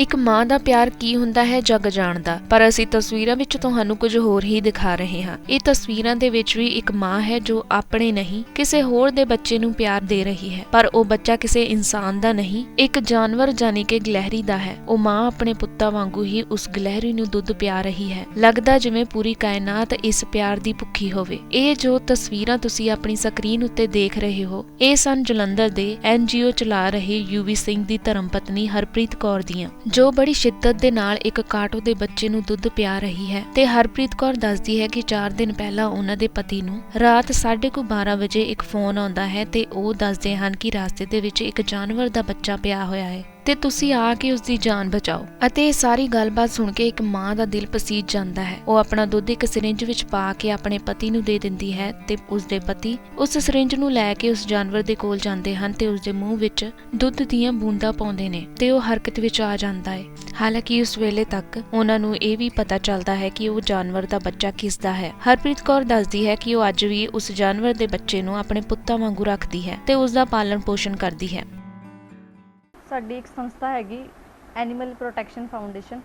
ਇੱਕ ਮਾਂ ਦਾ ਪਿਆਰ ਕੀ ਹੁੰਦਾ ਹੈ ਜੱਗ ਜਾਣਦਾ, ਪਰ ਅਸੀਂ ਤਸਵੀਰਾਂ ਵਿੱਚ ਤੁਹਾਨੂੰ ਕੁਝ ਹੋਰ ਹੀ ਦਿਖਾ ਰਹੇ ਹਾਂ। ਇਹ ਤਸਵੀਰਾਂ ਦੇ ਵਿੱਚ ਵੀ ਇੱਕ ਮਾਂ ਹੈ ਜੋ ਆਪਣੇ ਨਹੀਂ ਕਿਸੇ ਹੋਰ ਦੇ ਬੱਚੇ ਨੂੰ ਪਿਆਰ ਦੇ ਰਹੀ ਹੈ, ਪਰ ਉਹ ਬੱਚਾ ਕਿਸੇ ਇਨਸਾਨ ਦਾ ਨਹੀਂ, ਇੱਕ ਜਾਨਵਰ ਯਾਨੀ ਕਿ ਗਿਲਹਰੀ ਦਾ ਹੈ। ਉਹ ਮਾਂ ਆਪਣੇ ਪੁੱਤਾਂ ਵਾਂਗੂ ਹੀ ਉਸ ਗਿਲਹਰੀ ਨੂੰ ਦੁੱਧ ਪਿਆ ਰਹੀ ਹੈ। ਲੱਗਦਾ ਜਿਵੇਂ ਪੂਰੀ ਕਾਇਨਾਤ ਇਸ ਪਿਆਰ ਦੀ ਭੁੱਖੀ ਹੋਵੇ। ਇਹ ਜੋ ਤਸਵੀਰਾਂ ਤੁਸੀਂ ਆਪਣੀ ਸਕਰੀਨ ਉੱਤੇ ਦੇਖ ਰਹੇ ਹੋ, ਇਹ ਸਨ ਜਲੰਧਰ ਦੇ NGO ਚਲਾ ਰਹੇ ਯੂਵੀ ਸਿੰਘ ਦੀ ਧਰਮ ਪਤਨੀ ਹਰਪ੍ਰੀਤ ਕੌਰ ਦੀਆਂ, ਜੋ ਬੜੀ ਸ਼ਿੱਦਤ ਦੇ ਨਾਲ ਇੱਕ ਕਾਟੋ ਦੇ ਬੱਚੇ ਨੂੰ ਦੁੱਧ ਪਿਆ ਰਹੀ ਹੈ। ਤੇ ਹਰਪ੍ਰੀਤ ਕੌਰ ਦੱਸਦੀ ਹੈ ਕਿ 4 ਦਿਨ ਪਹਿਲਾਂ ਉਹਨਾਂ ਦੇ ਪਤੀ ਨੂੰ ਰਾਤ 12:30 ਵਜੇ ਇੱਕ ਫੋਨ ਆਉਂਦਾ ਹੈ ਤੇ ਉਹ ਦੱਸਦੇ ਹਨ ਕਿ ਰਾਸਤੇ ਦੇ ਵਿੱਚ ਇੱਕ ਜਾਨਵਰ ਦਾ ਬੱਚਾ ਪਿਆ ਹੋਇਆ ਹੈ ਤੇ ਤੁਸੀਂ ਆ ਕੇ ਉਸ ਦੀ ਜਾਨ ਬਚਾਓ। ਅਤੇ ਇਹ ਸਾਰੀ ਗੱਲਬਾਤ ਸੁਣ ਕੇ ਇੱਕ ਮਾਂ ਦਾ ਦਿਲ ਪਸੀਜ ਜਾਂਦਾ ਹੈ। ਉਹ ਆਪਣਾ ਦੁੱਧ ਇੱਕ ਸਿਰਿੰਜ ਵਿੱਚ ਪਾ ਕੇ ਆਪਣੇ ਪਤੀ ਨੂੰ ਦੇ ਦਿੰਦੀ ਹੈ ਤੇ ਉਸਦੇ ਪਤੀ ਉਸ ਸਿਰਿੰਜ ਨੂੰ ਲੈ ਕੇ ਉਸ ਜਾਨਵਰ ਦੇ ਕੋਲ ਜਾਂਦੇ ਹਨ ਤੇ ਉਸਦੇ ਮੂੰਹ ਵਿੱਚ ਦੁੱਧ ਦੀਆਂ ਬੂੰਦਾਂ ਪਾਉਂਦੇ ਨੇ ਤੇ ਉਹ ਹਰਕਤ ਵਿੱਚ ਆ ਜਾਂਦਾ ਹੈ। ਹਾਲਾਂਕਿ ਉਸ ਵੇਲੇ ਤੱਕ ਉਹਨਾਂ ਨੂੰ ਇਹ ਵੀ ਪਤਾ ਚੱਲਦਾ ਹੈ ਕਿ ਉਹ ਜਾਨਵਰ ਦਾ ਬੱਚਾ ਕਿਸ ਦਾ ਹੈ। ਹਰਪ੍ਰੀਤ ਕੌਰ ਦੱਸਦੀ ਹੈ ਕਿ ਉਹ ਅੱਜ ਵੀ ਉਸ ਜਾਨਵਰ ਦੇ ਬੱਚੇ ਨੂੰ ਆਪਣੇ ਪੁੱਤਾਂ ਵਾਂਗੂ ਰੱਖਦੀ ਹੈ ਤੇ ਉਸ ਦਾ ਪਾਲਣ ਪੋਸ਼ਣ ਕਰਦੀ ਹੈ। ਸਾਡੀ ਇੱਕ ਸੰਸਥਾ ਹੈਗੀ ਐਨੀਮਲ ਪ੍ਰੋਟੈਕਸ਼ਨ ਫਾਊਂਡੇਸ਼ਨ।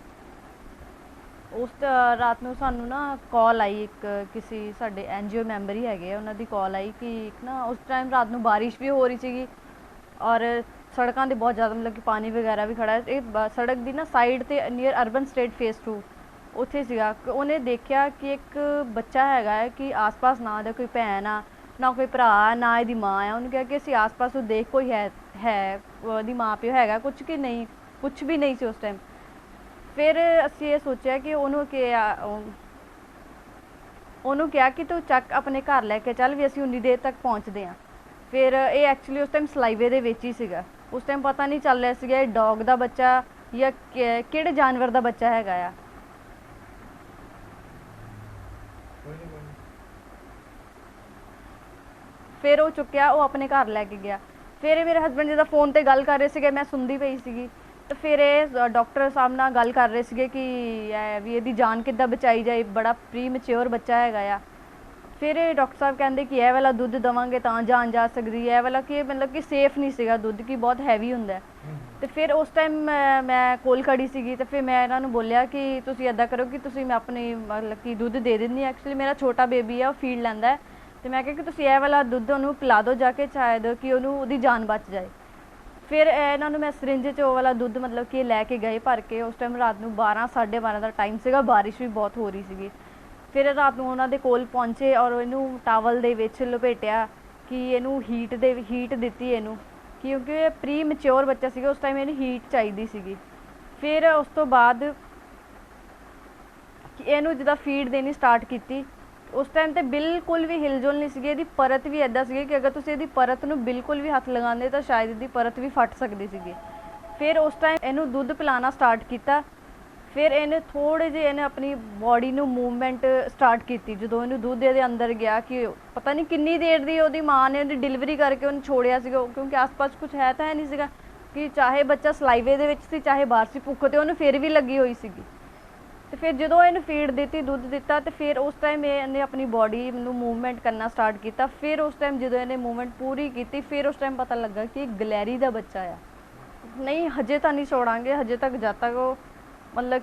ਉਸ ਰਾਤ ਨੂੰ ਸਾਨੂੰ ਨਾ ਕਾਲ ਆਈ, ਇੱਕ ਕਿਸੇ ਸਾਡੇ NGO ਮੈਂਬਰ ਹੀ ਹੈਗੇ ਆ, ਉਹਨਾਂ ਦੀ ਕਾਲ ਆਈ ਕਿ ਇੱਕ ਨਾ ਉਸ ਟਾਈਮ ਰਾਤ ਨੂੰ ਬਾਰਿਸ਼ ਵੀ ਹੋ ਰਹੀ ਸੀਗੀ ਔਰ ਸੜਕਾਂ 'ਤੇ ਬਹੁਤ ਜ਼ਿਆਦਾ ਮਤਲਬ ਕਿ ਪਾਣੀ ਵਗੈਰਾ ਵੀ ਖੜਾ ਹੈ। ਇਹ ਸੜਕ ਦੀ ਨਾ ਸਾਈਡ 'ਤੇ ਨੀਅਰ ਅਰਬਨ ਸਟੇਟ ਫੇਸ 2 ਉੱਥੇ ਸੀਗਾ। ਉਹਨੇ ਦੇਖਿਆ ਕਿ ਇੱਕ ਬੱਚਾ ਹੈਗਾ ਹੈ ਕਿ ਆਸ-ਪਾਸ ਨਾ ਦਾ ਕੋਈ ਭੈਣ ਆ, ਨਾ ਕੋਈ ਭਰਾ, ਨਾ ਇਹਦੀ ਮਾਂ ਆ। ਉਹਨੂੰ ਕਿਹਾ ਕਿ ਅਸੀਂ ਆਸ-ਪਾਸ ਦੇਖ ਕੋਈ ਹੈ ਉਹਦੀ ਮਾਂ ਪਿਓ ਹੈਗਾ ਕੁਝ ਕਿ ਨਹੀਂ, ਕੁਛ ਵੀ ਨਹੀਂ ਸੀ ਉਸ ਟਾਈਮ। ਫਿਰ ਅਸੀਂ ਇਹ ਸੋਚਿਆ ਕਿ ਉਹਨੂੰ ਕਿਹਾ ਕਿ ਤੂੰ ਚੱਕ ਆਪਣੇ ਘਰ ਲੈ ਕੇ ਚੱਲ, ਵੀ ਅਸੀਂ ਉਨੀ ਦੇਰ ਤੱਕ ਪਹੁੰਚਦੇ ਹਾਂ। ਫਿਰ ਇਹ ਐਕਚੁਅਲੀ ਉਸ ਟਾਈਮ ਸਲਾਈਵੇ ਦੇ ਵਿੱਚ ਹੀ ਸੀਗਾ। ਉਸ ਟਾਈਮ ਪਤਾ ਨਹੀਂ ਚੱਲ ਰਿਹਾ ਸੀਗਾ ਇਹ ਡੌਗ ਦਾ ਬੱਚਾ ਜਾਂ ਕਿਹੜੇ ਜਾਨਵਰ ਦਾ ਬੱਚਾ ਹੈਗਾ ਆ। ਫਿਰ ਉਹ ਚੁੱਕਿਆ, ਉਹ ਆਪਣੇ ਘਰ ਲੈ ਕੇ ਗਿਆ। ਫਿਰ ਮੇਰੇ ਹਸਬੈਂਡ ਜਿਹਦਾ ਫੋਨ 'ਤੇ ਗੱਲ ਕਰ ਰਹੇ ਸੀਗੇ, ਮੈਂ ਸੁਣਦੀ ਪਈ ਸੀਗੀ। ਤੇ ਫਿਰ ਇਹ ਡਾਕਟਰ ਸਾਹਿਬ ਨਾਲ ਗੱਲ ਕਰ ਰਹੇ ਸੀਗੇ ਕਿ ਵੀ ਇਹਦੀ ਜਾਨ ਕਿੱਦਾਂ ਬਚਾਈ ਜਾਏ, ਬੜਾ ਪ੍ਰੀ ਮੈਚਿਓਰ ਬੱਚਾ ਹੈਗਾ ਆ। ਫਿਰ ਇਹ ਡਾਕਟਰ ਸਾਹਿਬ ਕਹਿੰਦੇ ਕਿ ਇਹ ਵਾਲਾ ਦੁੱਧ ਦੇਵਾਂਗੇ ਤਾਂ ਜਾਨ ਜਾ ਸਕਦੀ ਹੈ, ਇਹ ਵਾਲਾ ਕਿ ਮਤਲਬ ਕਿ ਸੇਫ ਨਹੀਂ ਸੀਗਾ ਦੁੱਧ, ਕਿ ਬਹੁਤ ਹੈਵੀ ਹੁੰਦਾ। ਤੇ ਫਿਰ ਉਸ ਟਾਈਮ ਮੈਂ ਕੋਲ ਖੜੀ ਸੀਗੀ ਤੇ ਫਿਰ ਮੈਂ ਇਹਨਾਂ ਨੂੰ ਬੋਲਿਆ ਕਿ ਤੁਸੀਂ ਇੱਦਾਂ ਕਰੋ ਕਿ ਤੁਸੀਂ ਮੈਂ ਆਪਣੀ ਮਤਲਬ ਕਿ ਦੁੱਧ ਦੇ ਦਿੰਦੀ। ਐਕਚੁਅਲੀ ਮੇਰਾ ਛੋਟਾ ਬੇਬੀ ਆ, ਉਹ ਫੀਡ ਲੈਂਦਾ ਹੈ। ਤੇ ਮੈਂ ਕਿਹਾ ਕਿ ਤੁਸੀਂ ਇਹ ਵਾਲਾ ਦੁੱਧ ਉਹਨੂੰ ਪਿਲਾ ਦਿਓ ਜਾ ਕੇ, ਸ਼ਾਇਦ ਕਿ ਉਹਦੀ ਜਾਨ ਬਚ ਜਾਏ। ਫਿਰ ਇਹਨਾਂ ਨੂੰ ਮੈਂ ਸਰਿੰਜ 'ਚ ਉਹ ਵਾਲਾ ਦੁੱਧ ਮਤਲਬ ਕਿ ਲੈ ਕੇ ਗਏ ਭਰ ਕੇ। ਉਸ ਟਾਈਮ ਰਾਤ ਨੂੰ 12-12:30 ਦਾ ਟਾਈਮ ਸੀਗਾ, ਬਾਰਿਸ਼ ਵੀ ਬਹੁਤ ਹੋ ਰਹੀ ਸੀਗੀ। ਫਿਰ ਰਾਤ ਨੂੰ ਉਹਨਾਂ ਦੇ ਕੋਲ ਪਹੁੰਚੇ ਔਰ ਇਹਨੂੰ ਟਾਵਲ ਦੇ ਵਿੱਚ ਲਪੇਟਿਆ ਕਿ ਇਹਨੂੰ ਹੀਟ ਦਿੱਤੀ ਇਹਨੂੰ, ਕਿਉਂਕਿ ਇਹ ਪ੍ਰੀ ਮੈਚਿਓਰ ਬੱਚਾ ਸੀਗਾ, ਉਸ ਟਾਈਮ ਇਹਨੂੰ ਹੀਟ ਚਾਹੀਦੀ ਸੀਗੀ। ਫਿਰ ਉਸ ਤੋਂ ਬਾਅਦ ਇਹਨੂੰ ਜਿੱਦਾਂ ਫੀਡ ਦੇਣੀ ਸਟਾਰਟ ਕੀਤੀ, ਉਸ ਟਾਈਮ ਤੇ ਬਿਲਕੁਲ ਵੀ ਹਿਲਜੁਲ ਨਹੀਂ ਸੀਗੀ। ਇਹਦੀ ਪਰਤ ਵੀ ਇੱਦਾਂ ਸੀਗੀ ਕਿ ਅਗਰ ਤੁਸੀਂ ਇਹਦੀ ਪਰਤ ਨੂੰ ਬਿਲਕੁਲ ਵੀ ਹੱਥ ਲਗਾਉਂਦੇ ਤਾਂ ਸ਼ਾਇਦ ਇਹਦੀ ਪਰਤ ਵੀ ਫਟ ਸਕਦੀ ਸੀਗੀ। ਫਿਰ ਉਸ ਟਾਈਮ ਇਹਨੂੰ ਦੁੱਧ ਪਿਲਾਉਣਾ ਸਟਾਰਟ ਕੀਤਾ। ਫਿਰ ਇਹਨੇ ਥੋੜ੍ਹੇ ਜਿਹੇ ਇਹਨੇ ਆਪਣੀ ਬੋਡੀ ਨੂੰ ਮੂਵਮੈਂਟ ਸਟਾਰਟ ਕੀਤੀ। ਜਦੋਂ ਇਹਨੂੰ ਦੁੱਧ ਇਹਦੇ ਅੰਦਰ ਗਿਆ ਕਿ ਪਤਾ ਨਹੀਂ ਕਿੰਨੀ ਦੇਰ ਦੀ ਉਹਦੀ ਮਾਂ ਨੇ ਉਹਦੀ ਡਿਲੀਵਰੀ ਕਰਕੇ ਉਹਨੂੰ ਛੋੜਿਆ ਸੀਗਾ, ਕਿਉਂਕਿ ਆਸ-ਪਾਸ ਕੁਝ ਹੈ ਤਾਂ ਹੈ ਨਹੀਂ ਸੀਗਾ ਕਿ ਚਾਹੇ ਬੱਚਾ ਸਲਾਈਵੇ ਦੇ ਵਿੱਚ ਸੀ ਚਾਹੇ ਬਾਹਰ ਸੀ, ਭੁੱਖ ਤੇ ਉਹਨੂੰ ਫਿਰ ਵੀ ਲੱਗੀ ਹੋਈ ਸੀਗੀ। ਤੇ ਫਿਰ ਜਦੋਂ ਇਹਨੂੰ ਫੀਡ ਦਿੱਤੀ, ਦੁੱਧ ਦਿੱਤਾ, ਤੇ ਫਿਰ ਉਸ ਟਾਈਮ ਇਹਨੇ ਆਪਣੀ ਬੋਡੀ ਨੂੰ ਮੂਵਮੈਂਟ ਕਰਨਾ ਸਟਾਰਟ ਕੀਤਾ। ਫਿਰ ਉਸ ਟਾਈਮ ਜਦੋਂ ਇਹਨੇ ਮੂਵਮੈਂਟ ਪੂਰੀ ਕੀਤੀ, ਫਿਰ ਉਸ ਟਾਈਮ ਪਤਾ ਲੱਗਾ ਕਿ ਗਿਲਹਰੀ ਦਾ ਬੱਚਾ ਆ। ਨਹੀਂ ਹਜੇ ਤਾਂ ਨਹੀਂ ਛੋੜਾਂਗੇ, ਹਜੇ ਤੱਕ ਜਦ ਤੱਕ ਉਹ ਮਤਲਬ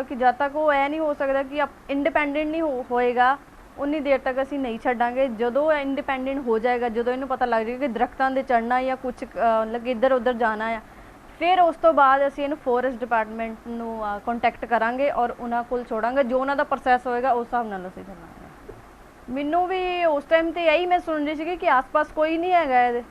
ਕਿ ਜਦ ਤੱਕ ਉਹ ਇਹ ਨਹੀਂ ਹੋ ਸਕਦਾ ਕਿ ਇੰਡੀਪੈਂਡੈਂਟ ਨਹੀਂ ਹੋਏਗਾ, ਉਨੀ ਦੇਰ ਤੱਕ ਅਸੀਂ ਨਹੀਂ ਛੱਡਾਂਗੇ। ਜਦੋਂ ਇੰਡੀਪੈਂਡੈਂਟ ਹੋ ਜਾਏਗਾ, ਜਦੋਂ ਇਹਨੂੰ ਪਤਾ ਲੱਗ ਜਾਏਗਾ ਕਿ ਦਰਖਤਾਂ 'ਤੇ ਚੜ੍ਹਨਾ ਜਾਂ ਕੁਛ ਮਤਲਬ ਕਿ ਇੱਧਰ ਉੱਧਰ ਜਾਣਾ ਆ, ਫਿਰ ਉਸ ਤੋਂ ਬਾਅਦ ਅਸੀਂ ਇਹਨੂੰ ਫੋਰੈਸਟ ਡਿਪਾਰਟਮੈਂਟ ਨੂੰ ਕੰਟੈਕਟ ਕਰਾਂਗੇ ਔਰ ਉਹਨਾਂ ਕੋਲ ਛੋੜਾਂਗੇ। ਜੋ ਉਹਨਾਂ ਦਾ ਪ੍ਰੋਸੈਸ ਹੋਏਗਾ ਉਸ ਹਿਸਾਬ ਨਾਲ ਅਸੀਂ ਕਰਾਂਗੇ। ਮੈਨੂੰ ਵੀ ਉਸ ਟਾਈਮ 'ਤੇ ਇਹੀ ਮੈਂ ਸੁਣ ਰਹੀ ਸੀਗੀ ਕਿ ਆਸ-ਪਾਸ ਕੋਈ ਨਹੀਂ ਹੈਗਾ ਇਹਦੇ।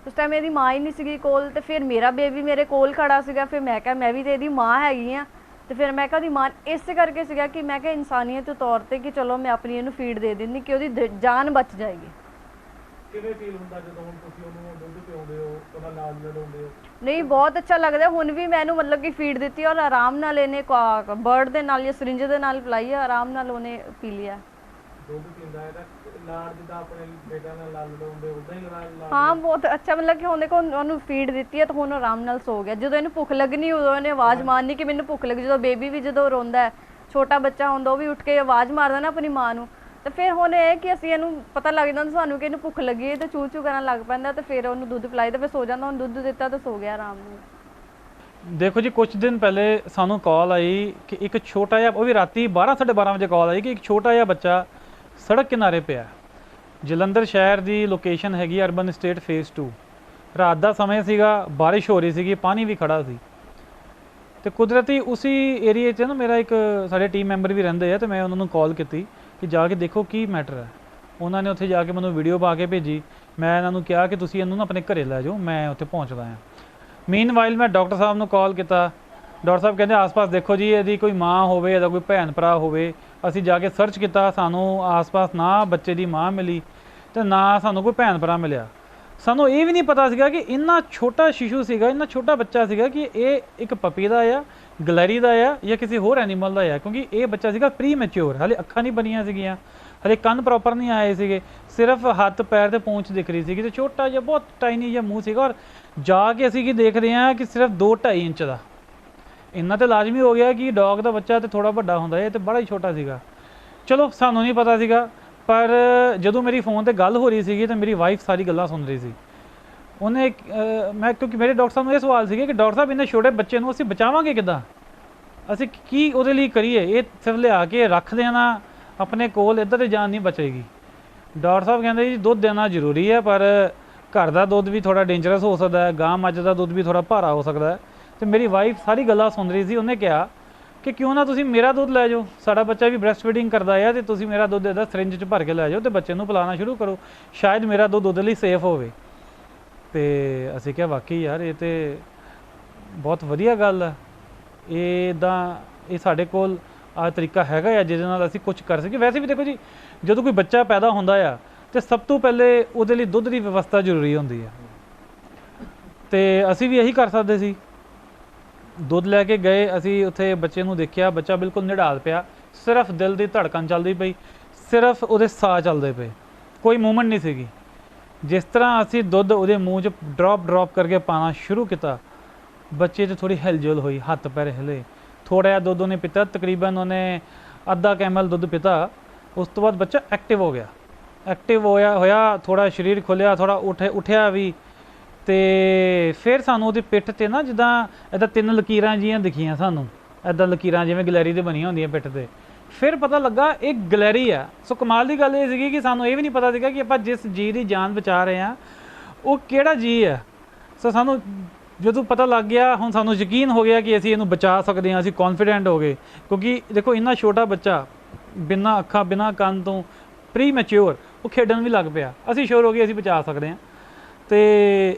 ਉਸ ਟਾਈਮ ਇਹਦੀ ਮਾਂ ਹੀ ਨਹੀਂ ਸੀਗੀ ਕੋਲ, ਤੇ ਫਿਰ ਮੇਰਾ ਬੇਬੀ ਮੇਰੇ ਕੋਲ ਖੜਾ ਸੀਗਾ। ਫਿਰ ਮੈਂ ਕਿਹਾ ਮੈਂ ਵੀ ਤਾਂ ਇਹਦੀ ਮਾਂ ਹੈਗੀ ਹਾਂ। ਤੇ ਫਿਰ ਮੈਂ ਕਿਹਾ ਉਹਦੀ ਮਾਂ ਇਸ ਕਰਕੇ ਸੀਗਾ ਕਿ ਮੈਂ ਕਿਹਾ ਇਨਸਾਨੀਅਤ ਦੇ ਤੌਰ 'ਤੇ ਕਿ ਚਲੋ ਮੈਂ ਆਪਣੀ ਇਹਨੂੰ ਫੀਡ ਦੇ ਦਿੰਦੀ ਕਿ ਉਹਦੀ ਜਾਨ ਬਚ ਜਾਏਗੀ। ਕਿਵੇਂ ਫੀਲ ਹੁੰਦਾ ਜਦੋਂ ਹੁਣ ਤੁਸੀਂ ਉਹਨੂੰ ਦੁੱਧ ਪਿਆਉਂਦੇ ਹੋ, ਉਹਦਾ ਨਾਲ ਲੜਾਉਂਦੇ ਹੋ? ਨਹੀਂ ਬਹੁਤ ਅੱਛਾ ਲੱਗਦਾ। ਹੁਣ ਵੀ ਮੈਂ ਇਹਨੂੰ ਮਤਲਬ ਕਿ ਫੀਡ ਦਿੱਤੀ ਔਰ ਆਰਾਮ ਨਾਲ ਇਹਨੇ ਬਰਡ ਦੇ ਨਾਲ ਜਾਂ ਸਰਿੰਜ ਦੇ ਨਾਲ ਪਿਲਾਈ ਹੈ, ਆਰਾਮ ਨਾਲ ਉਹਨੇ ਪੀ ਲਿਆ। ਦੁੱਧ ਪੀਂਦਾ ਹੈ ਤਾਂ ਲਾਡ ਜਿੱਦਾਂ ਆਪਣੇ ਬੇਟਿਆਂ ਨਾਲ ਲਾਡ ਲੜਾਉਂਦੇ ਉੱਦਾਂ ਹੀ ਲਾਡ? ਹਾਂ ਬਹੁਤ ਅੱਛਾ, ਮਤਲਬ ਕਿ ਹੁਣ ਦੇਖੋ ਉਹਨੂੰ ਫੀਡ ਦਿੱਤੀ ਹੈ ਤਾਂ ਹੁਣ ਆਰਾਮ ਨਾਲ ਸੋ ਗਿਆ। ਜਦੋਂ ਇਹਨੂੰ ਭੁੱਖ ਲੱਗਣੀ ਉਦੋਂ ਇਹਨੇ ਆਵਾਜ਼ ਮਾਰਨੀ ਕਿ ਮੈਨੂੰ ਭੁੱਖ ਲੱਗੀ। ਜਦੋਂ ਬੇਬੀ ਵੀ ਜਦੋਂ ਰੋਂਦਾ, ਛੋਟਾ ਬੱਚਾ ਹੁੰਦਾ, ਉਹ ਵੀ ਉੱਠ ਕੇ ਆਵਾਜ਼ ਮਾਰਦਾ ਨਾ ਆਪਣੀ ਮਾਂ ਨੂੰ। ਤੇ ਫਿਰ ਹੁਣ ਇਹ ਕਿ ਅਸੀਂ ਇਹਨੂੰ ਪਤਾ ਲੱਗ ਜਾਂਦਾ ਸਾਨੂੰ ਕਿ ਇਹਨੂੰ ਭੁੱਖ ਲੱਗੀ ਹੈ, ਤੇ ਚੂ ਚੂ ਕਰਨ ਲੱਗ ਪੈਂਦਾ, ਤੇ ਫਿਰ ਉਹਨੂੰ ਦੁੱਧ ਪਿਲਾਈ ਤੇ ਫਿਰ ਸੋ ਜਾਂਦਾ। ਹੁਣ ਦੁੱਧ ਦਿੱਤਾ ਤਾਂ ਸੋ ਗਿਆ ਆਰਾਮ ਨਾਲ। ਦੇਖੋ ਜੀ ਕੁਝ ਦਿਨ ਪਹਿਲੇ ਸਾਨੂੰ ਕਾਲ ਆਈ ਕਿ ਇੱਕ ਛੋਟਾ ਜਿਹਾ, ਉਹ ਵੀ ਰਾਤੀ 12:30 ਵਜੇ ਕਾਲ ਆਈ ਕਿ ਇੱਕ ਛੋਟਾ ਜਿਹਾ ਬੱਚਾ ਸੜਕ ਕਿਨਾਰੇ ਪਿਆ। ਜਲੰਧਰ ਸ਼ਹਿਰ ਦੀ ਲੋਕੇਸ਼ਨ ਹੈਗੀ ਅਰਬਨ ਸਟੇਟ ਫੇਜ਼ 2। ਰਾਤ ਦਾ ਸਮੇਂ ਸੀਗਾ, ਬਾਰਿਸ਼ ਹੋ ਰਹੀ ਸੀਗੀ, ਪਾਣੀ ਵੀ ਖੜਾ ਸੀ ਤੇ ਕੁਦਰਤੀ ਉਸੇ ਏਰੀਏ 'ਚ ਨਾ ਮੇਰਾ ਇੱਕ ਸਾਡੇ ਟੀਮ ਮੈਂਬਰ ਵੀ ਰਹਿੰਦੇ ਆ ਤੇ ਮੈਂ ਉਹਨਾਂ ਨੂੰ ਕਾਲ ਕੀਤੀ ਕਿ ਜਾ ਕੇ ਦੇਖੋ ਕੀ ਮੈਟਰ ਹੈ। ਉਹਨਾਂ ਨੇ ਉੱਥੇ ਜਾ ਕੇ ਮੈਨੂੰ ਵੀਡੀਓ ਪਾ ਕੇ ਭੇਜੀ। ਮੈਂ ਇਹਨਾਂ ਨੂੰ ਕਿਹਾ ਕਿ ਤੁਸੀਂ ਇਹਨੂੰ ਨਾ ਆਪਣੇ ਘਰੇ ਲੈ ਜਾਓ, ਮੈਂ ਉੱਥੇ ਪਹੁੰਚਦਾ ਹਾਂ। ਮੀਨਵਾਈਲ ਮੈਂ ਡਾਕਟਰ ਸਾਹਿਬ ਨੂੰ ਕਾਲ ਕੀਤਾ। ਡਾਕਟਰ ਸਾਹਿਬ ਕਹਿੰਦੇ ਆਸ-ਪਾਸ ਦੇਖੋ ਜੀ, ਇਹਦੀ ਕੋਈ ਮਾਂ ਹੋਵੇ, ਇਹਦਾ ਕੋਈ ਭੈਣ ਭਰਾ ਹੋਵੇ। ਅਸੀਂ ਜਾ ਕੇ ਸਰਚ ਕੀਤਾ, ਸਾਨੂੰ ਆਸ-ਪਾਸ ਨਾ ਬੱਚੇ ਦੀ ਮਾਂ ਮਿਲੀ ਤੇ ਨਾ ਸਾਨੂੰ ਕੋਈ ਭੈਣ ਭਰਾ ਮਿਲਿਆ। ਸਾਨੂੰ ਇਹ ਵੀ ਨਹੀਂ ਪਤਾ ਸੀਗਾ ਕਿ ਇੰਨਾ ਛੋਟਾ ਸ਼ਿਸ਼ੂ ਸੀਗਾ, ਇੰਨਾ ਛੋਟਾ ਬੱਚਾ ਸੀਗਾ ਕਿ ਇਹ ਇੱਕ ਪਪੀ ਦਾ ਆ, ਗਲੈਰੀ ਦਾ ਆ ਜਾਂ ਕਿਸੇ ਹੋਰ ਐਨੀਮਲ ਦਾ ਆ, ਕਿਉਂਕਿ ਇਹ ਬੱਚਾ ਸੀਗਾ ਪ੍ਰੀ ਮੈਚਿਓਰ, ਹਾਲੇ ਅੱਖਾਂ ਨਹੀਂ ਬਣੀਆਂ ਸੀਗੀਆਂ, ਹਲੇ ਕੰਨ ਪ੍ਰੋਪਰ ਨਹੀਂ ਆਏ ਸੀਗੇ, ਸਿਰਫ ਹੱਥ ਪੈਰ ਤੇ ਪੂੰਛ ਦਿਖ ਰਹੀ ਸੀਗੀ ਤੇ ਛੋਟਾ ਜਿਹਾ ਬਹੁਤ ਟਾਈਨੀ ਜਿਹਾ ਮੂੰਹ ਸੀਗਾ। ਔਰ ਜਾ ਕੇ ਅਸੀਂ ਕੀ ਦੇਖਦੇ ਹਾਂ ਕਿ ਸਿਰਫ 2-2.5 ਇੰਚ ਦਾ। ਇੰਨਾ ਤੇ ਲਾਜ਼ਮੀ ਹੋ ਗਿਆ ਕਿ ਡੌਗ ਦਾ ਬੱਚਾ ਤੇ ਥੋੜਾ ਵੱਡਾ ਹੁੰਦਾ ਹੈ, ਤੇ ਬੜਾ ਹੀ ਛੋਟਾ ਸੀਗਾ। ਚਲੋ ਸਾਨੂੰ ਨਹੀਂ ਪਤਾ ਸੀਗਾ, ਪਰ ਜਦੋਂ ਮੇਰੀ ਫੋਨ ਤੇ ਗੱਲ ਹੋ ਰਹੀ ਸੀਗੀ ਤੇ ਮੇਰੀ ਵਾਈਫ ਸਾਰੀ ਗੱਲਾਂ ਸੁਣ ਰਹੀ ਸੀ। ਉਹਨੇ ਮੈਂ ਕਿਉਂਕਿ ਮੇਰੇ ਡਾਕਟਰ ਸਾਹਿਬ ਨੂੰ ਇਹ ਸਵਾਲ ਸੀਗੇ ਕਿ ਡਾਕਟਰ ਸਾਹਿਬ ਇੰਨੇ ਛੋਟੇ ਬੱਚੇ ਨੂੰ ਅਸੀਂ ਬਚਾਵਾਂਗੇ ਕਿੱਦਾਂ, ਅਸੀਂ ਕੀ ਉਹਦੇ ਲਈ ਕਰੀਏ, ਇਹ ਸਿਰਫ ਲਿਆ ਕੇ ਰੱਖ ਦੇਣਾ ਆਪਣੇ ਕੋਲ, ਇੱਧਰ ਤੇ ਜਾਨ ਨਹੀਂ ਬਚੇਗੀ। ਡਾਕਟਰ ਸਾਹਿਬ ਕਹਿੰਦੇ ਜੀ ਦੁੱਧ ਦੇਣਾ ਜ਼ਰੂਰੀ ਹੈ, ਪਰ ਘਰ ਦਾ ਦੁੱਧ ਵੀ ਥੋੜਾ ਡੇਂਜਰਸ ਹੋ ਸਕਦਾ ਹੈ, ਗਾਂ ਮੱਝ ਦਾ ਦੁੱਧ ਵੀ ਥੋੜਾ ਭਾਰਾ ਹੋ ਸਕਦਾ ਹੈ। ਤੇ ਮੇਰੀ ਵਾਈਫ ਸਾਰੀ ਗੱਲਾਂ ਸੁਣ ਰਹੀ ਸੀ। ਉਹਨੇ ਕਿਹਾ ਕਿ ਕਿਉਂ ਨਾ ਤੁਸੀਂ ਮੇਰਾ ਦੁੱਧ ਲੈ ਜਾਓ, ਸਾਡਾ ਬੱਚਾ ਵੀ ਬ੍ਰੈਸਟ ਫੀਡਿੰਗ ਕਰਦਾ ਆ, ਤੇ ਤੁਸੀਂ ਮੇਰਾ ਦੁੱਧ ਇਹਦਾ ਸਿਰਿੰਜ 'ਚ ਭਰ ਕੇ ਲੈ ਜਾਓ ਤੇ ਬੱਚੇ ਨੂੰ ਪਿਲਾਉਣਾ ਸ਼ੁਰੂ ਕਰੋ, ਸ਼ਾਇਦ ਮੇਰਾ ਦੁੱਧ ਉਹਦੇ ਲਈ ਸੇਫ ਹੋਵੇ। ਤੇ ਅਸੀਂ ਕਿਹਾ ਵਾਕਈ ਯਾਰ ਇਹ ਤੇ ਬਹੁਤ ਵਧੀਆ ਗੱਲ ਹੈ, ਇਹ ਸਾਡੇ ਕੋਲ ਆਹ ਤਰੀਕਾ ਹੈਗਾ ਆ ਜਿਹਦੇ ਨਾਲ ਅਸੀਂ ਕੁਝ ਕਰ ਸਕੀਏ। ਵੈਸੇ ਵੀ ਦੇਖੋ ਜੀ, ਜਦੋਂ ਕੋਈ ਬੱਚਾ ਪੈਦਾ ਹੁੰਦਾ ਆ ਤੇ ਸਭ ਤੋਂ ਪਹਿਲੇ ਉਹਦੇ ਲਈ ਦੁੱਧ ਦੀ ਵਿਵਸਥਾ ਜ਼ਰੂਰੀ ਹੁੰਦੀ ਹੈ, ਤੇ ਅਸੀਂ ਵੀ ਇਹੀ ਕਰ ਸਕਦੇ ਸੀ। ਦੁੱਧ ਲੈ ਕੇ ਗਏ ਅਸੀਂ, ਉੱਥੇ ਬੱਚੇ ਨੂੰ ਦੇਖਿਆ, ਬੱਚਾ ਬਿਲਕੁਲ ਨਿਢਾਲ ਪਿਆ, ਸਿਰਫ ਦਿਲ ਦੀ ਧੜਕਣ ਚੱਲਦੀ ਪਈ, ਸਿਰਫ ਉਹਦੇ ਸਾਹ ਚੱਲਦੇ ਪਏ, ਕੋਈ ਮੂਵਮੈਂਟ ਨਹੀਂ ਸੀਗੀ। ਜਿਸ ਤਰ੍ਹਾਂ ਅਸੀਂ ਦੁੱਧ ਉਹਦੇ ਮੂੰਹ 'ਚ ਡ੍ਰੌਪ ਕਰਕੇ ਪਾਉਣਾ ਸ਼ੁਰੂ ਕੀਤਾ, ਬੱਚੇ 'ਚ ਥੋੜ੍ਹੀ ਹਿਲਜੁਲ ਹੋਈ, ਹੱਥ ਪੈਰ ਹਿਲੇ, ਥੋੜ੍ਹਾ ਜਿਹਾ ਦੁੱਧ ਉਹਨੇ ਪੀਤਾ, ਤਕਰੀਬਨ ਉਹਨੇ ਅੱਧਾ ਕੈਮਲ ਦੁੱਧ ਪੀਤਾ। ਉਸ ਤੋਂ ਬਾਅਦ ਬੱਚਾ ਐਕਟਿਵ ਹੋ ਗਿਆ, ਐਕਟਿਵ ਹੋਇਆ ਥੋੜ੍ਹਾ ਸਰੀਰ ਖੁੱਲਿਆ, ਥੋੜ੍ਹਾ ਉੱਠਿਆ ਵੀ। ਤੇ ਫਿਰ ਸਾਨੂੰ ਉਹਦੀ ਪਿੱਠ 'ਤੇ ਨਾ ਜਿੱਦਾਂ ਇੱਦਾਂ 3 ਲਕੀਰਾਂ ਜਿਹੀਆਂ ਦਿਖੀਆਂ ਸਾਨੂੰ, ਇੱਦਾਂ ਲਕੀਰਾਂ ਜਿਵੇਂ ਗਲੈਰੀ 'ਤੇ ਬਣੀਆਂ ਹੁੰਦੀਆਂ ਪਿੱਠ 'ਤੇ। ਫਿਰ ਪਤਾ ਲੱਗਾ ਇਹ ਗਲੈਰੀ ਆ। ਸੋ ਕਮਾਲ ਦੀ ਗੱਲ ਇਹ ਸੀਗੀ ਕਿ ਸਾਨੂੰ ਇਹ ਵੀ ਨਹੀਂ ਪਤਾ ਸੀਗਾ ਕਿ ਆਪਾਂ ਜਿਸ ਜੀਅ ਦੀ ਜਾਨ ਬਚਾ ਰਹੇ ਹਾਂ ਉਹ ਕਿਹੜਾ ਜੀਅ ਹੈ। ਸੋ ਸਾਨੂੰ ਜਦੋਂ ਪਤਾ ਲੱਗ ਗਿਆ, ਹੁਣ ਸਾਨੂੰ ਯਕੀਨ ਹੋ ਗਿਆ ਕਿ ਅਸੀਂ ਇਹਨੂੰ ਬਚਾ ਸਕਦੇ ਹਾਂ, ਅਸੀਂ ਕੌਨਫੀਡੈਂਟ ਹੋ ਗਏ। ਕਿਉਂਕਿ ਦੇਖੋ ਇੰਨਾ ਛੋਟਾ ਬੱਚਾ ਬਿਨਾਂ ਅੱਖਾਂ ਬਿਨਾਂ ਕੰਨ ਤੋਂ ਪ੍ਰੀ ਮੈਚਿਓਰ, ਉਹ ਖੇਡਣ ਵੀ ਲੱਗ ਪਿਆ। ਅਸੀਂ ਸ਼ੋਰ ਹੋ ਗਏ ਅਸੀਂ ਬਚਾ ਸਕਦੇ ਹਾਂ। ਤੇ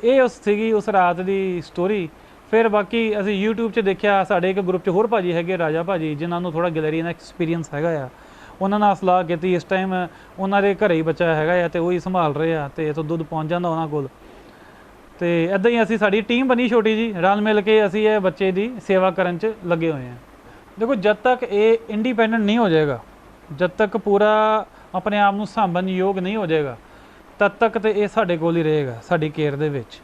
ਇਹ ਸੀਗੀ ਉਸ ਰਾਤ ਦੀ ਸਟੋਰੀ। ਫਿਰ ਬਾਕੀ ਅਸੀਂ YouTube 'ਚ ਦੇਖਿਆ, ਸਾਡੇ ਇੱਕ ਗਰੁੱਪ 'ਚ ਹੋਰ ਭਾਜੀ ਹੈਗੇ, ਰਾਜਾ ਭਾਜੀ, ਜਿਨ੍ਹਾਂ ਨੂੰ ਥੋੜ੍ਹਾ ਗਲੈਰੀ ਦਾ ਐਕਸਪੀਰੀਅੰਸ ਹੈਗਾ ਆ। ਉਹਨਾਂ ਨਾਲ ਸਲਾਹ ਕੀਤੀ, ਇਸ ਟਾਈਮ ਉਹਨਾਂ ਦੇ ਘਰੇ ਹੀ ਬੱਚਾ ਹੈਗਾ ਆ ਤੇ ਉਹੀ ਸੰਭਾਲ ਰਹੇ ਆ ਤੇ ਇੱਥੋਂ ਦੁੱਧ ਪਹੁੰਚ ਜਾਂਦਾ ਉਹਨਾਂ ਕੋਲ। ਤੇ ਇੱਦਾਂ ਹੀ ਅਸੀਂ ਸਾਡੀ ਟੀਮ ਬਣੀ ਛੋਟੀ ਜੀ, ਰਲ ਮਿਲ ਕੇ ਅਸੀਂ ਇਹ ਬੱਚੇ ਦੀ ਸੇਵਾ ਕਰਨ 'ਚ ਲੱਗੇ ਹੋਏ ਹਾਂ। ਦੇਖੋ ਜਦ ਤੱਕ ਇਹ ਇੰਡੀਪੈਂਡੈਂਟ ਨਹੀਂ ਹੋ ਜਾਏਗਾ, ਜਦ ਤੱਕ ਪੂਰਾ ਆਪਣੇ ਆਪ ਨੂੰ ਸਾਂਭਣ ਯੋਗ ਨਹੀਂ ਹੋ ਜਾਏਗਾ, ਤਦ ਤੱਕ ਤੇ ਇਹ ਸਾਡੇ ਕੋਲ ਹੀ ਰਹੇਗਾ, ਸਾਡੀ ਕੇਅਰ ਦੇ ਵਿੱਚ।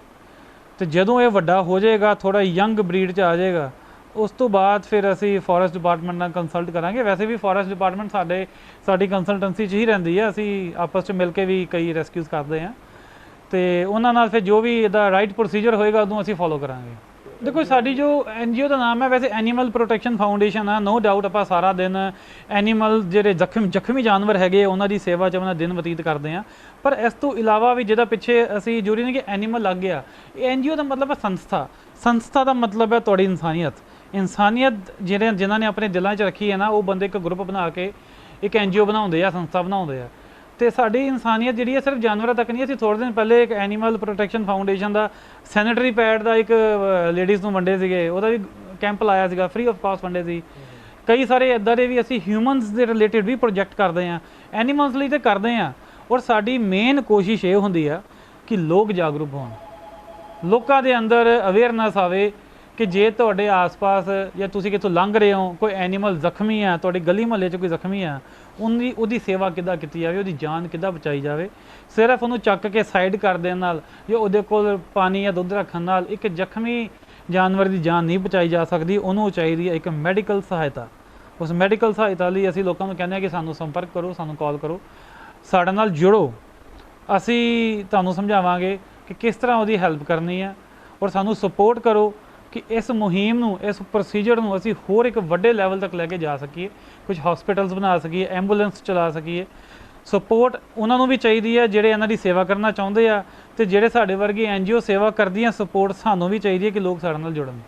ਤੇ ਜਦੋਂ ਇਹ ਵੱਡਾ ਹੋ ਜਾਏਗਾ, ਥੋੜਾ ਯੰਗ ਬਰੀਡ 'ਚ ਆ ਜਾਏਗਾ, ਉਸ ਤੋਂ ਬਾਅਦ ਫਿਰ ਅਸੀਂ ਫੋਰੈਸਟ ਡਿਪਾਰਟਮੈਂਟ ਨਾਲ ਕੰਸਲਟ ਕਰਾਂਗੇ। ਵੈਸੇ ਵੀ ਫੋਰੈਸਟ ਡਿਪਾਰਟਮੈਂਟ ਸਾਡੀ ਕੰਸਲਟੈਂਸੀ 'ਚ ਹੀ ਰਹਿੰਦੀ ਹੈ, ਅਸੀਂ ਆਪਸ 'ਚ ਮਿਲ ਕੇ ਵੀ ਕਈ ਰੈਸਕਿਊਜ਼ ਕਰਦੇ ਹਾਂ ਤੇ ਉਹਨਾਂ ਨਾਲ ਫਿਰ ਜੋ ਵੀ ਇਹਦਾ ਰਾਈਟ ਪ੍ਰੋਸੀਜਰ ਹੋਏਗਾ ਉਦੋਂ ਅਸੀਂ ਫੋਲੋ ਕਰਾਂਗੇ। ਦੇਖੋ ਸਾਡੀ ਜੋ NGO ਦਾ ਨਾਮ ਹੈ ਵੈਸੇ ਐਨੀਮਲ ਪ੍ਰੋਟੈਕਸ਼ਨ ਫਾਊਂਡੇਸ਼ਨ ਆ। ਨੋ ਡਾਊਟ ਆਪਾਂ ਸਾਰਾ ਦਿਨ ਐਨੀਮਲ ਜਿਹੜੇ ਜ਼ਖਮੀ ਜਾਨਵਰ ਹੈਗੇ ਉਹਨਾਂ ਦੀ ਸੇਵਾ 'ਚ ਆਪਣਾ ਦਿਨ ਬਤੀਤ ਕਰਦੇ ਹਾਂ। ਪਰ ਇਸ ਤੋਂ ਇਲਾਵਾ ਵੀ ਜਿਹਦਾ ਪਿੱਛੇ ਅਸੀਂ ਜ਼ਰੂਰੀ ਨਹੀਂ ਕਿ ਐਨੀਮਲ ਲੱਗ ਗਿਆ, ਇਹ NGO ਦਾ ਮਤਲਬ ਹੈ ਸੰਸਥਾ ਦਾ ਮਤਲਬ ਹੈ ਤੁਹਾਡੀ ਇਨਸਾਨੀਅਤ ਜਿਨ੍ਹਾਂ ਨੇ ਆਪਣੇ ਦਿਲਾਂ 'ਚ ਰੱਖੀ ਹੈ ਨਾ, ਉਹ ਬੰਦੇ ਇੱਕ ਗਰੁੱਪ ਬਣਾ ਕੇ ਇੱਕ NGO ਬਣਾਉਂਦੇ ਆ, ਸੰਸਥਾ ਬਣਾਉਂਦੇ ਆ। ਤੇ ਸਾਡੀ ਇਨਸਾਨੀਅਤ ਜਿਹੜੀ ਹੈ ਸਿਰਫ ਜਾਨਵਰਾਂ ਤੱਕ ਨਹੀਂ। ਅਸੀਂ ਥੋੜ੍ਹੇ ਦਿਨ ਪਹਿਲੇ ਇੱਕ ਐਨੀਮਲ ਪ੍ਰੋਟੈਕਸ਼ਨ ਫਾਊਂਡੇਸ਼ਨ ਦਾ ਸੈਨੇਟਰੀ ਪੈਡ ਦਾ ਇੱਕ ਲੇਡੀਜ਼ ਨੂੰ ਵੰਡੇ ਸੀਗੇ, ਉਹਦਾ ਵੀ ਕੈਂਪ ਲਾਇਆ ਸੀਗਾ, ਫ੍ਰੀ ਆਫ ਕਾਸਟ ਵੰਡੇ ਸੀ। ਕਈ ਸਾਰੇ ਇੱਦਾਂ ਦੇ ਵੀ ਅਸੀਂ ਹਿਊਮਨਸ ਦੇ ਰਿਲੇਟਿਡ ਵੀ ਪ੍ਰੋਜੈਕਟ ਕਰਦੇ ਹਾਂ, ਐਨੀਮਲਸ ਲਈ ਤਾਂ ਕਰਦੇ ਹਾਂ। ਔਰ ਸਾਡੀ ਮੇਨ ਕੋਸ਼ਿਸ਼ ਇਹ ਹੁੰਦੀ ਆ ਕਿ ਲੋਕ ਜਾਗਰੂਕ ਹੋਣ, ਲੋਕਾਂ ਦੇ ਅੰਦਰ ਅਵੇਅਰਨੈਸ ਆਵੇ ਕਿ ਜੇ ਤੁਹਾਡੇ ਆਸ-ਪਾਸ ਜਾਂ ਤੁਸੀਂ ਕਿਤੋਂ ਲੰਘ ਰਹੇ ਹੋ, ਕੋਈ ਐਨੀਮਲ ਜ਼ਖਮੀ ਆ, ਤੁਹਾਡੀ ਗਲੀ ਮੁਹੱਲੇ 'ਚ ਕੋਈ ਜ਼ਖਮੀ ਆ, ਉਹਦੀ ਸੇਵਾ ਕਿੱਦਾਂ ਕੀਤੀ ਜਾਵੇ, ਉਹਦੀ ਜਾਨ ਕਿੱਦਾਂ ਬਚਾਈ ਜਾਵੇ। ਸਿਰਫ ਉਹਨੂੰ ਚੱਕ ਕੇ ਸਾਈਡ ਕਰ ਦੇਣ ਨਾਲ ਜਾਂ ਉਹਦੇ ਕੋਲ ਪਾਣੀ ਜਾਂ ਦੁੱਧ ਰੱਖਣ ਨਾਲ ਇੱਕ ਜ਼ਖਮੀ ਜਾਨਵਰ ਦੀ ਜਾਨ ਨਹੀਂ ਬਚਾਈ ਜਾ ਸਕਦੀ। ਉਹਨੂੰ ਚਾਹੀਦੀ ਹੈ ਇੱਕ ਮੈਡੀਕਲ ਸਹਾਇਤਾ। ਉਸ ਮੈਡੀਕਲ ਸਹਾਇਤਾ ਲਈ ਅਸੀਂ ਲੋਕਾਂ ਨੂੰ ਕਹਿੰਦੇ ਹਾਂ ਕਿ ਸਾਨੂੰ ਸੰਪਰਕ ਕਰੋ, ਸਾਨੂੰ ਕਾਲ ਕਰੋ, ਸਾਡੇ ਨਾਲ ਜੁੜੋ। ਅਸੀਂ ਤੁਹਾਨੂੰ ਸਮਝਾਵਾਂਗੇ ਕਿ ਕਿਸ ਤਰ੍ਹਾਂ ਉਹਦੀ ਹੈਲਪ ਕਰਨੀ ਹੈ, ਔਰ ਸਾਨੂੰ ਸਪੋਰਟ ਕਰੋ ਕਿ ਇਸ ਮੁਹਿੰਮ ਨੂੰ, ਇਸ ਪ੍ਰੋਸੀਜਰ ਨੂੰ ਅਸੀਂ ਹੋਰ ਇੱਕ ਵੱਡੇ ਲੈਵਲ ਤੱਕ ਲੈ ਕੇ ਜਾ ਸਕੀਏ, ਕੁਝ ਹਸਪੀਟਲਸ ਬਣਾ ਸਕੀਏ, ਐਂਬੂਲੈਂਸ ਚਲਾ ਸਕੀਏ। ਸਪੋਰਟ ਉਹਨਾਂ ਨੂੰ ਵੀ ਚਾਹੀਦੀ ਹੈ ਜਿਹੜੇ ਇਹਨਾਂ ਦੀ ਸੇਵਾ ਕਰਨਾ ਚਾਹੁੰਦੇ ਆ, ਤੇ ਜਿਹੜੇ ਸਾਡੇ ਵਰਗੀ NGO ਸੇਵਾ ਕਰਦੀਆਂ, ਸਪੋਰਟ ਸਾਨੂੰ ਵੀ ਚਾਹੀਦੀ ਹੈ ਕਿ ਲੋਕ ਸਾਡੇ ਨਾਲ ਜੁੜਨ।